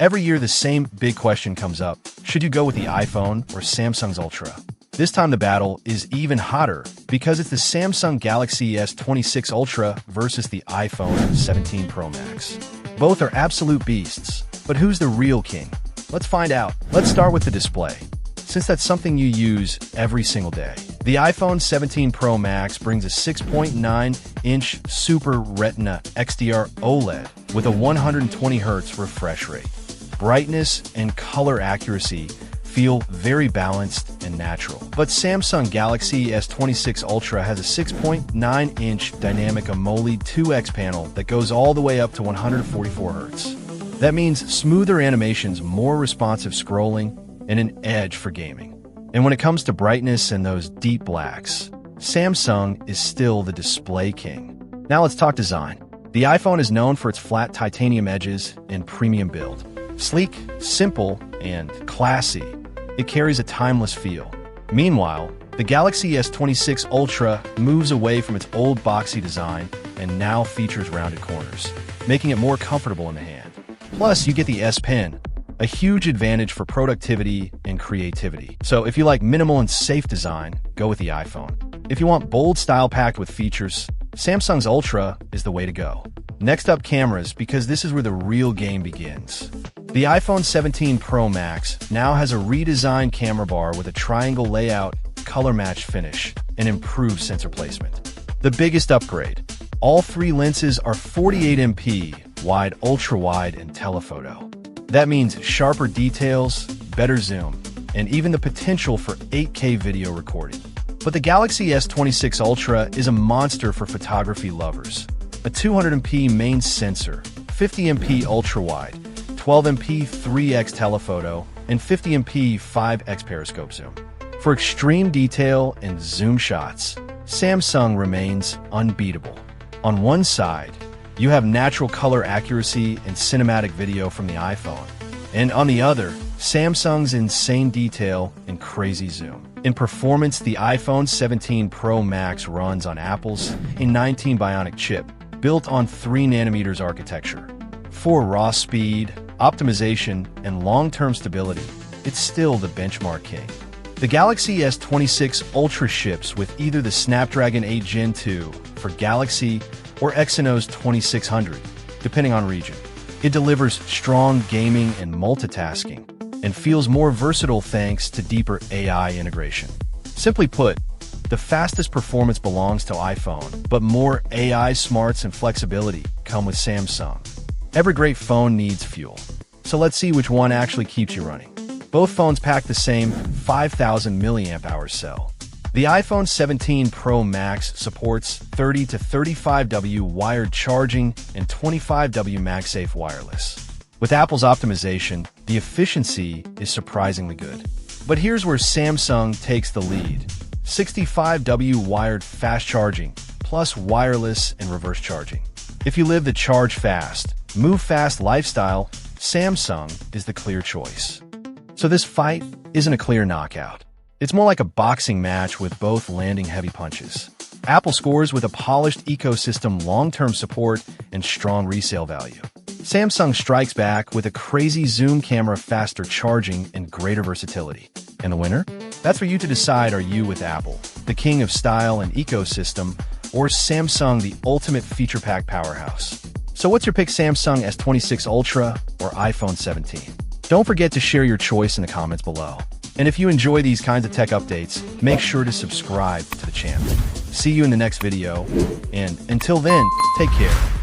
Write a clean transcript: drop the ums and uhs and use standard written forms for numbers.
Every year, the same big question comes up. Should you go with the iPhone or Samsung's Ultra? This time the battle is even hotter because it's the Samsung Galaxy S26 Ultra versus the iPhone 17 Pro Max. Both are absolute beasts, but who's the real king? Let's find out. Let's start with the display, since that's something you use every single day. The iPhone 17 Pro Max brings a 6.9-inch Super Retina XDR OLED with a 120Hz refresh rate. Brightness and color accuracy feel very balanced and natural. But Samsung Galaxy S26 Ultra has a 6.9-inch Dynamic AMOLED 2X panel that goes all the way up to 144Hz. That means smoother animations, more responsive scrolling, and an edge for gaming. And when it comes to brightness and those deep blacks, Samsung is still the display king. Now let's talk design. The iPhone is known for its flat titanium edges and premium build. Sleek, simple, and classy, it carries a timeless feel. Meanwhile, the Galaxy S26 Ultra moves away from its old boxy design and now features rounded corners, making it more comfortable in the hand. Plus, you get the S Pen, a huge advantage for productivity and creativity. So if you like minimal and safe design, go with the iPhone. If you want bold style packed with features, Samsung's Ultra is the way to go. Next up, cameras, because this is where the real game begins. The iPhone 17 Pro Max now has a redesigned camera bar with a triangle layout, color-matched finish, and improved sensor placement. The biggest upgrade: all three lenses are 48MP, wide, ultra-wide, and telephoto. That means sharper details, better zoom, and even the potential for 8K video recording. But the Galaxy S26 Ultra is a monster for photography lovers. A 200MP main sensor, 50MP ultra-wide, 12MP 3x telephoto, and 50MP 5x periscope zoom. For extreme detail and zoom shots, Samsung remains unbeatable. On one side, you have natural color accuracy and cinematic video from the iPhone. And on the other, Samsung's insane detail and crazy zoom. In performance, the iPhone 17 Pro Max runs on Apple's A19 Bionic chip, built on 3nm architecture. For raw speed, optimization, and long-term stability, it's still the benchmark king. The Galaxy S26 Ultra ships with either the Snapdragon 8 Gen 2 for Galaxy or Exynos 2600, depending on region. It delivers strong gaming and multitasking, and feels more versatile thanks to deeper AI integration. Simply put, the fastest performance belongs to iPhone, but more AI smarts and flexibility come with Samsung. Every great phone needs fuel, so let's see which one actually keeps you running. Both phones pack the same 5,000 mAh cell. The iPhone 17 Pro Max supports 30 to 35W wired charging and 25W MagSafe wireless. With Apple's optimization, the efficiency is surprisingly good. But here's where Samsung takes the lead: 65W wired fast charging, plus wireless and reverse charging. If you live the charge fast, move fast lifestyle, Samsung is the clear choice. So this fight isn't a clear knockout. It's more like a boxing match with both landing heavy punches. Apple scores with a polished ecosystem, long-term support, and strong resale value. Samsung strikes back with a crazy zoom camera, faster charging, and greater versatility. And the winner? That's for you to decide. Are you with Apple, the king of style and ecosystem, or Samsung, the ultimate feature-packed powerhouse? So what's your pick, Samsung S26 Ultra or iPhone 17? Don't forget to share your choice in the comments below. And if you enjoy these kinds of tech updates, make sure to subscribe to the channel. See you in the next video, and until then, take care.